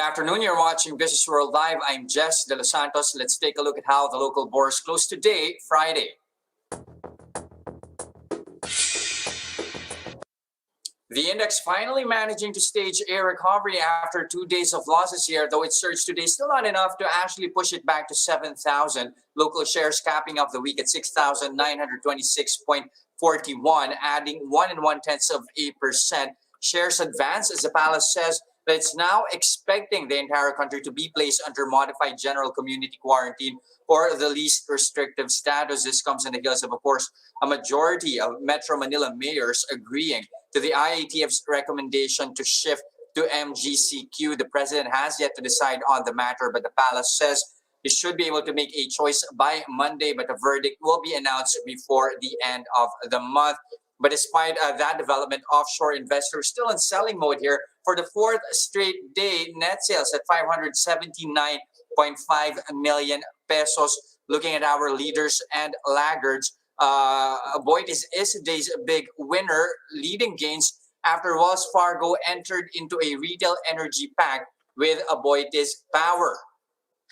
afternoon. You're watching Business World Live. I'm Jes Delos Santos. Let's take a look at how the local bourse closed today, Friday. The index finally managing to stage a recovery after 2 days of losses here, though it surged today, still not enough to actually push it back to 7,000. Local shares capping off the week at 6,926.41, adding 1.1%. Shares advance as the palace says that it's now expecting the entire country to be placed under modified general community quarantine or the least restrictive status. This comes in the heels of course, a majority of Metro Manila mayors agreeing to the IATF's recommendation to shift to MGCQ. The president has yet to decide on the matter, but the palace says he should be able to make a choice by Monday, but the verdict will be announced before the end of the month. But despite that development, offshore investors still in selling mode here for the fourth straight day. Net sales at 579.5 million pesos. Looking at our leaders and laggards, Aboitiz is today's big winner, leading gains after Wells Fargo entered into a retail energy pact with Aboitiz Power.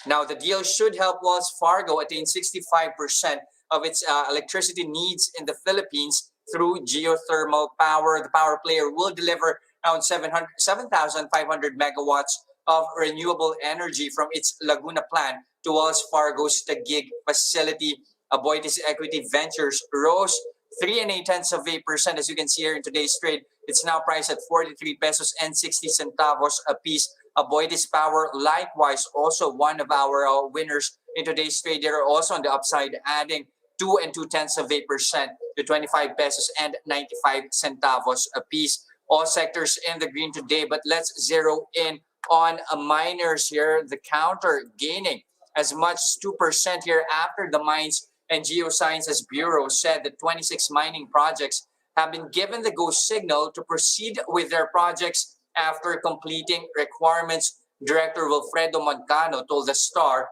Now, the deal should help Wells Fargo attain 65% of its electricity needs in the Philippines through geothermal power. The power player will deliver around 7,500 megawatts of renewable energy from its Laguna plant to Wells Fargo's Taguig facility. Aboitiz Equity Ventures rose 3.8% as you can see here in today's trade. It's now priced at 43 pesos and 60 centavos a piece. Aboitiz Power, likewise, also one of our winners in today's trade. They're also on the upside, adding 2.2% to 25 pesos and 95 centavos a piece. All sectors in the green today, but let's zero in on miners here. The counter gaining as much as 2% here after the Mines and Geosciences Bureau said that 26 mining projects have been given the go signal to proceed with their projects after completing requirements. Director Wilfredo Moncano told the Star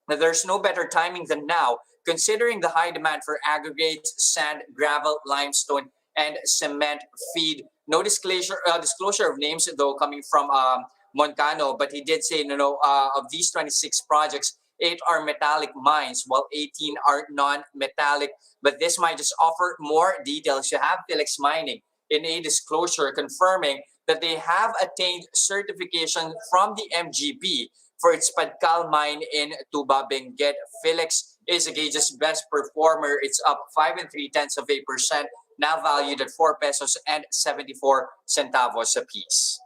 that there's no better timing than now, considering the high demand for aggregates, sand, gravel, limestone, and cement feed. No disclosure of names, though, coming from Moncano, but he did say, of these 26 projects, 8 are metallic mines, while 18 are non-metallic. But this might just offer more details. You have Felix Mining in a disclosure confirming that they have attained certification from the MGB for its Padcal mine in Tuba Benguet. Felix is the gage's best performer. It's up 5.3%, now valued at 4 pesos and 74 centavos a piece.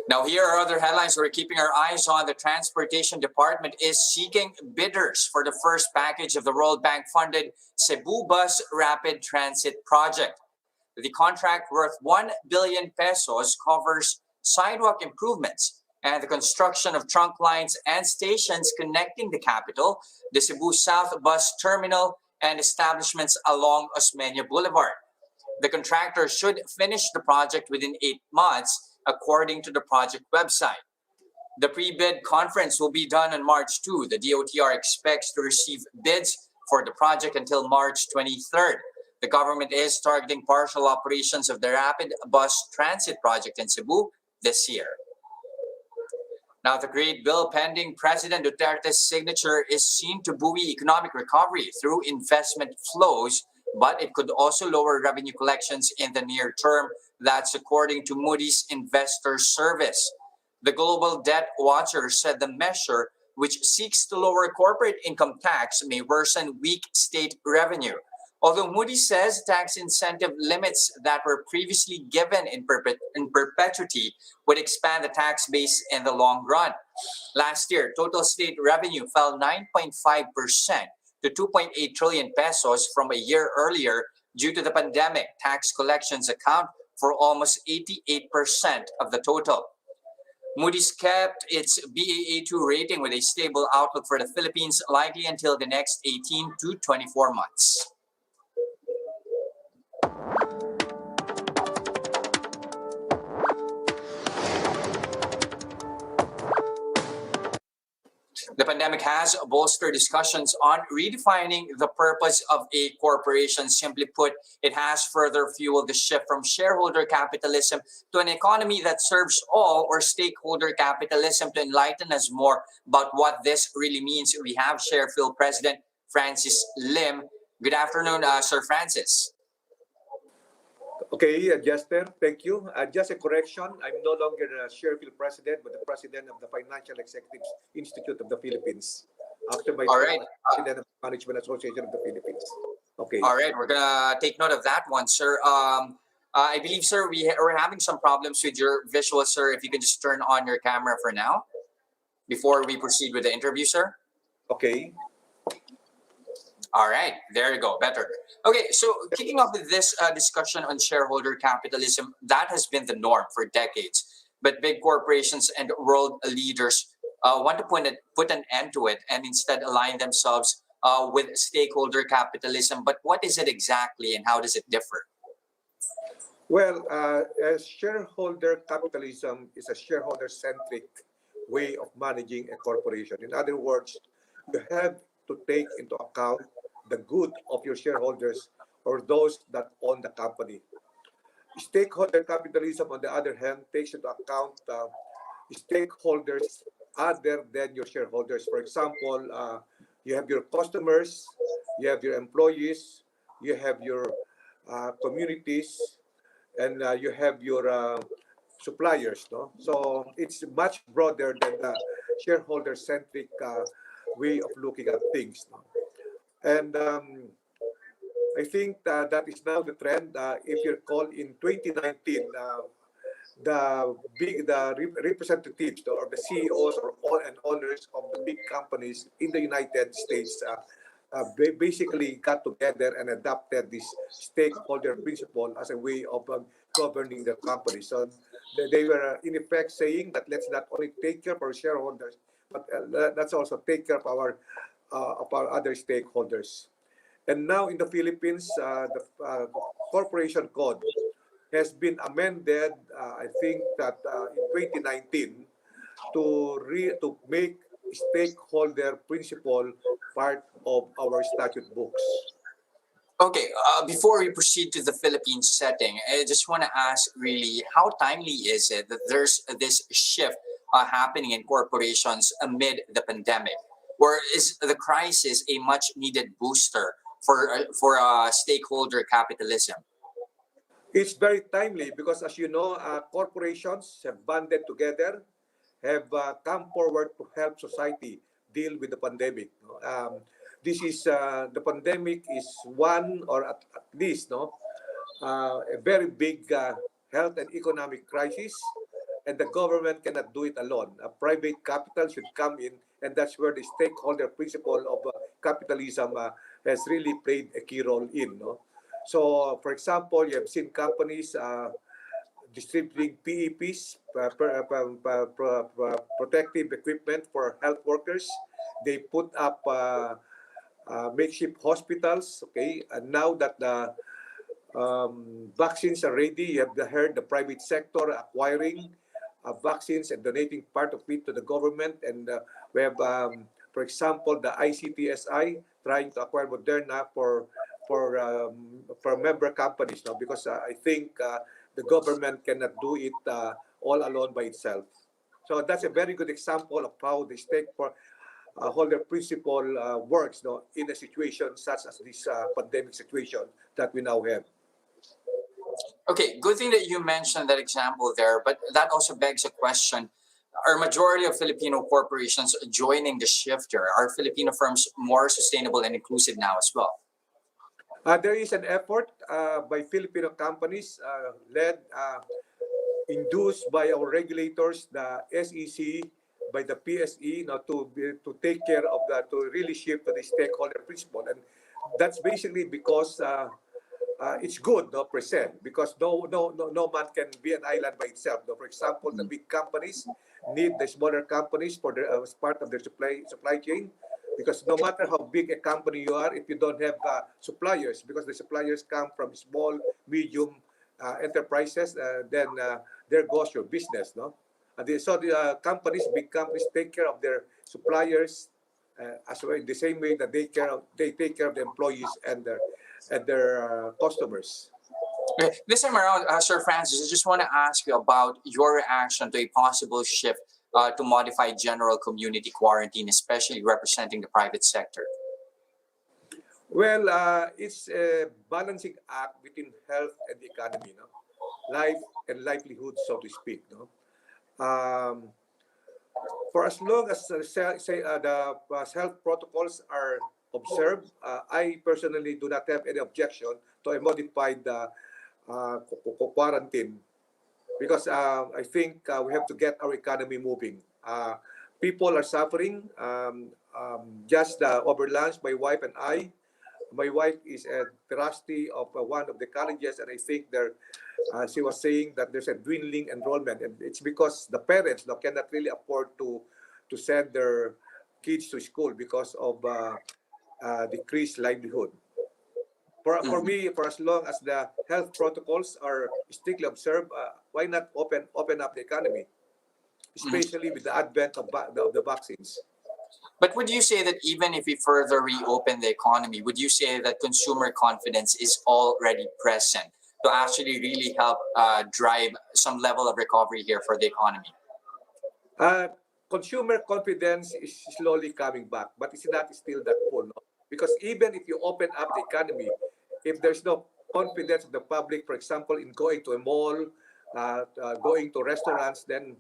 Now, here are other headlines we're keeping our eyes on. The Transportation Department is seeking bidders for the first package of the World Bank-funded Cebu Bus Rapid Transit Project. The contract worth 1 billion pesos covers sidewalk improvements and the construction of trunk lines and stations connecting the capital, the Cebu South Bus Terminal, and establishments along Osmeña Boulevard. The contractor should finish the project within 8 months, according to the project website. The pre-bid conference will be done on March 2. The DOTR expects to receive bids for the project until March 23rd. The government is targeting partial operations of the Rapid Bus Transit Project in Cebu this year. Now, the great bill pending President Duterte's signature is seen to buoy economic recovery through investment flows, but it could also lower revenue collections in the near term. That's according to Moody's Investor Service. The Global Debt Watcher said the measure, which seeks to lower corporate income tax, may worsen weak state revenue. Although Moody's says tax incentive limits that were previously given in perpetuity would expand the tax base in the long run. Last year, total state revenue fell 9.5% to 2.8 trillion pesos from a year earlier due to the pandemic. Tax collections account for almost 88% of the total. Moody's kept its Baa2 rating with a stable outlook for the Philippines, likely until the next 18 to 24 months. The pandemic has bolstered discussions on redefining the purpose of a corporation. Simply put, it has further fueled the shift from shareholder capitalism to an economy that serves all, or stakeholder capitalism. To enlighten us more about what this really means, we have Sharefield President Francis Lim. Good afternoon, Sir Francis. Okay, Jester, thank you. Just a correction, I'm no longer the Sharefield President, but the President of the Financial Executives Institute of the Philippines. After my All term right. as President of the Management Association of the Philippines. Okay. All right, we're gonna take note of that one, sir. I believe, sir, we're having some problems with your visual, sir. If you can just turn on your camera for now before we proceed with the interview, sir. Okay. All right, there you go, better. Okay, so kicking off with this discussion on shareholder capitalism, that has been the norm for decades. But big corporations and world leaders want to put an end to it and instead align themselves with stakeholder capitalism. But what is it exactly, and how does it differ? Well, as shareholder capitalism is a shareholder-centric way of managing a corporation. In other words, you have to take into account the good of your shareholders or those that own the company. Stakeholder capitalism, on the other hand, takes into account stakeholders other than your shareholders. For example, you have your customers, you have your employees, you have your communities, and you have your suppliers. No? So it's much broader than the shareholder-centric way of looking at things. No? And I think that is now the trend. If you recall, in 2019, the representatives or the CEOs or owners of the big companies in the United States basically got together and adopted this stakeholder principle as a way of governing the company. So they were in effect saying that let's not only take care of our shareholders, but let's also take care of our other stakeholders. And now in the Philippines, the corporation code has been amended, I think that in 2019, to make stakeholder principle part of our statute books. Okay, before we proceed to the Philippine setting, I just want to ask really, how timely is it that there's this shift happening in corporations amid the pandemic? Or is the crisis a much needed booster for stakeholder capitalism? It's very timely because, as you know, corporations have banded together, have come forward to help society deal with the pandemic. This is the pandemic is one, or at least a very big health and economic crisis, and the government cannot do it alone. Private capital should come in, and that's where the stakeholder principle of capitalism has really played a key role in. No? So, for example, you have seen companies distributing PEPs, protective equipment for health workers. They put up makeshift hospitals. Okay, and now that the vaccines are ready, you have heard the private sector acquiring vaccines and donating part of it to the government. And we have, for example, the ICTSI trying to acquire Moderna for member companies now, because I think the government cannot do it all alone by itself. So that's a very good example of how the stakeholder principle works in a situation such as this pandemic situation that we now have. Okay, good thing that you mentioned that example there, but that also begs a question. Are majority of Filipino corporations joining the shift here? Are Filipino firms more sustainable and inclusive now as well? There is an effort by Filipino companies led, induced by our regulators, the SEC, by the PSE, to take care of that, to really shift to the stakeholder principle. And that's basically because it's good, per se, because no man can be an island by itself. For example, the big companies need the smaller companies for their, as part of their supply chain, because no matter how big a company you are, if you don't have suppliers, because the suppliers come from small, medium enterprises, then there goes your business. No, So the companies, big companies, take care of their suppliers as well, the same way that they take care of the employees and their customers. Okay. This time around, Sir Francis, I just want to ask you about your reaction to a possible shift to modify general community quarantine, especially representing the private sector. Well, it's a balancing act between health and the economy, no? Life and livelihood, so to speak. No? Um, for as long as the health protocols are observed, I personally do not have any objection to a modified quarantine because I think we have to get our economy moving. People are suffering. Just over lunch, my wife and I. My wife is a trustee of one of the colleges, and I think she was saying that there's a dwindling enrollment, and it's because the parents cannot really afford to send their kids to school because of decreased livelihood. For Mhm. me, for as long as the health protocols are strictly observed, why not open up the economy, Mhm. especially with the advent of the vaccines? But would you say that even if we further reopen the economy, would you say that consumer confidence is already present to actually really help drive some level of recovery here for the economy? Uh, Consumer confidence is slowly coming back, but it's not still that full. No? Because even if you open up the economy, if there's no confidence of the public, for example, in going to a mall, going to restaurants, then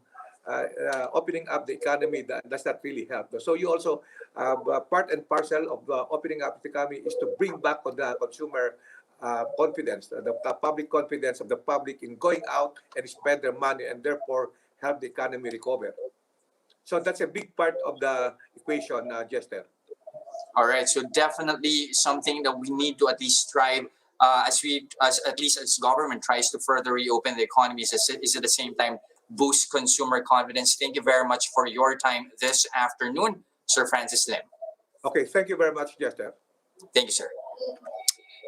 opening up the economy does not really help. So you also, part and parcel of opening up the economy is to bring back on the consumer confidence, the public confidence of the public in going out and spend their money and therefore help the economy recover. So that's a big part of the equation, Jester. All right, so definitely something that we need to at least strive as at least as government tries to further reopen the economy is at the same time boost consumer confidence. Thank you very much for your time this afternoon, Sir Francis Lim. Okay, thank you very much, Jester. Thank you, sir.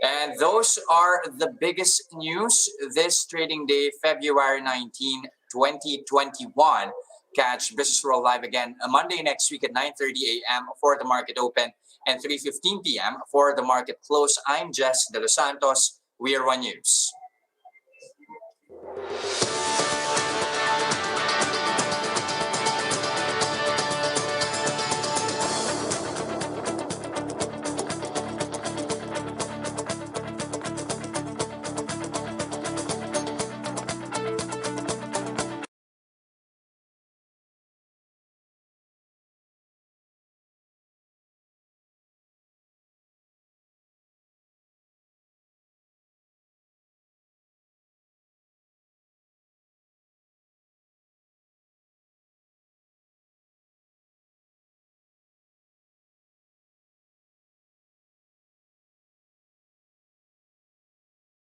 And those are the biggest news this trading day, February 19, 2021. Catch Business World live again Monday next week at 9:30 a.m. for the market open and 3:15 p.m. for the market close. I'm Jes Delos Santos. We are One News.